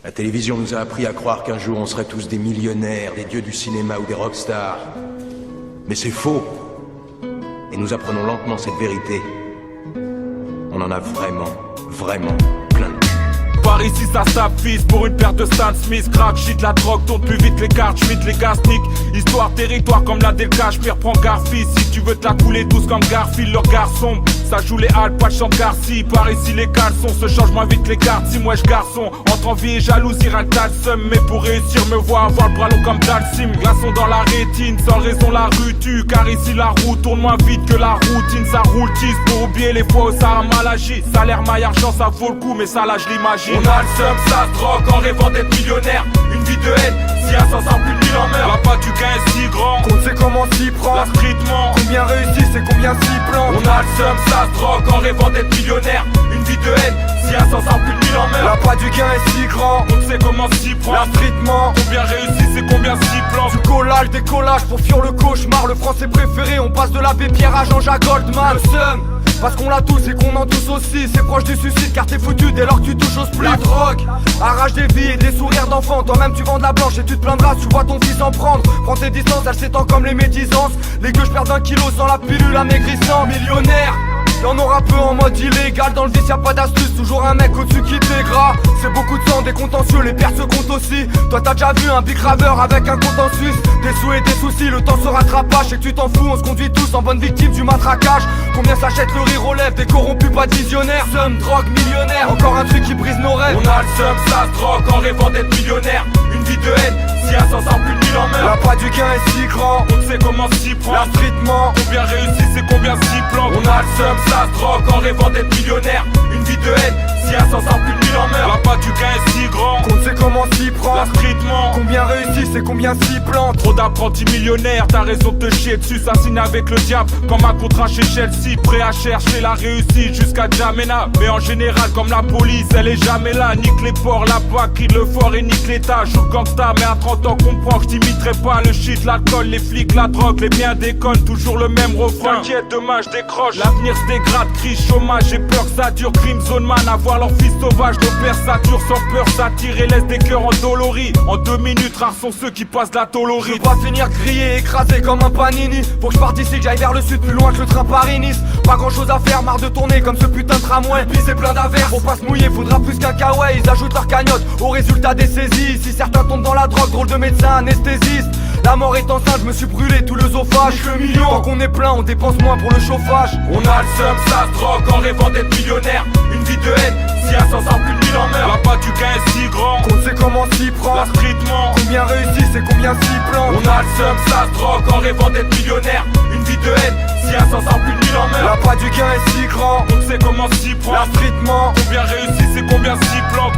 La télévision nous a appris à croire qu'un jour on serait tous des millionnaires, des dieux du cinéma ou des rockstars. Mais c'est faux. Et nous apprenons lentement cette vérité. On en a vraiment, vraiment plein de cul. Par ici ça s'affiche pour une paire de Stan Smith. Crack shit, la drogue tourne plus vite, les cartes Schmitt, les gaz nique. Histoire, territoire comme la Del Cachemire. Prends Garfi si tu veux te la couler douce comme Garfield. Leur garçon, ça joue les halles, pas de chant Garci. Par ici les caleçons se changent moins vite que les cartes. Si moi je garçon, entre envie et jalousie, rien que t'as le seum. Mais pour réussir me vois avoir le bras long comme Dalsim. Glaçon dans la rétine, sans raison la rue tue. Car ici la route tourne moins vite que la routine. Ça roule tisse pour oublier les fois où ça a mal agi. Salaire, maille, argent, ça vaut le coup, mais ça là je l'imagine. On a le seum, ça se drogue en rêvant d'être millionnaire. Une vie de haine, si à 500 plus de 1000 en meurt. L'appât du gain est si grand qu'on sait comment s'y prend. La streetment, combien réussissent et combien s'y plantent. on a le seum, ça se drogue en rêvant d'être millionnaire. Une vie de haine, si à 500 plus de 1000 en meurt. L'appât du gain est si grand On sait comment s'y prend. La streetment, Combien réussissent et combien s'y plantent. du collage, décollage pour fuir le cauchemar. Le français préféré, on passe de l'abbé Pierre à Jean-Jacques Goldman. Le seum, parce qu'on l'a tous et qu'on en tous aussi. C'est proche du suicide car t'es foutu dès lors que tu touches au split. La drogue arrache des vies et des sourires d'enfants. Toi-même tu vends de la blanche et tu te plaindras si tu vois ton fils en prendre. Prends tes distances, elle s'étend comme les médisances. Les gueux perdent 1 kilo sans la pilule amaigrissant. Millionnaire, y'en aura peu en mode illégal. Dans le vice y'a pas d'astuce, toujours un mec au-dessus qui t'égras. C'est beaucoup de sang, des contentieux, les pertes se comptent aussi. Toi t'as déjà vu un big graveur avec un compte en Suisse. Des sous et des soucis, le temps se rattrapage. Et que tu t'en fous, on se conduit tous en bonne victime du matraquage. Combien s'achètent le rire aux lèvres, des corrompus pas de visionnaires. Somme, drogue, millionnaire, encore un truc qui brise nos rêves. On a le seum, ça se drogue en rêvant d'être millionnaire. Une vie de haine, si à 500 plus de 1000 en meurt. L'appât du gain est si grand On sait comment s'y La prend. streetment, Combien réussissent et combien s'y plantent. On a le seum, ça se drogue en rêvant d'être millionnaire. Une vie de haine, si à 500 plus de 1000 en meurt. L'appât du gain est si grand qu'on sait comment s'y prend. La streetment, Combien réussissent et combien s'y plantent. trop d'apprentis millionnaires, t'as raison de te chier dessus. Ça signe avec le diable, comme un contrat chez Chelsea. Prêt à chercher la réussite jusqu'à Jamena. Mais en général, comme la police, elle est jamais là. Nique les ports, la PAC, crie le fort et nique l'état. Je suis gangsta, mais à 30 ans, comprends que je t'imiterai pas. Le shit, l'alcool, les flics, la drogue, les biens déconnent. Toujours le même refrain. T'inquiète, demain je décroche. L'avenir se dégrade, crise, chômage. J'ai peur que ça dure. Crime, zone man, avoir leur fils sauvage. Nos pères saturent sans peur, ça tire et laisse des cœurs endoloris. En 2 minutes, rares sont ceux qui passent la Je tolorie. veux pas finir grillé, écrasé comme un panini. Faut que je parte d'ici, que j'aille vers le sud, plus loin que le train Paris-Nice. Pas grand chose à faire, marre de tourner comme ce putain de tramway. Puis c'est plein d'averses, faut pas se mouiller, faudra plus qu'un kawaii. Ils ajoutent leur cagnotte au résultat des saisies. Si certains tombent dans la drogue, drôle de médecin anesthésiste. La mort est enceinte, je me suis brûlé tout l'œsophage. Le million, tant qu'on est plein, on dépense moins pour le chauffage. On a le seum, ça se drogue en rêvant d'être millionnaire. Une vie de haine, si à 500 plus de 1000 en meurt. L'appât du gain est si grand Qu'on sait comment s'y prend. La streetment, Combien réussissent et combien s'y plantent. on a le seum, ça se drogue en rêvant d'être millionnaire. Une vie de haine, si à 500 plus de 1000 en meurt. L'appât du gain est si grand On sait comment s'y prend. La streetment, Combien réussissent et combien s'y plantent.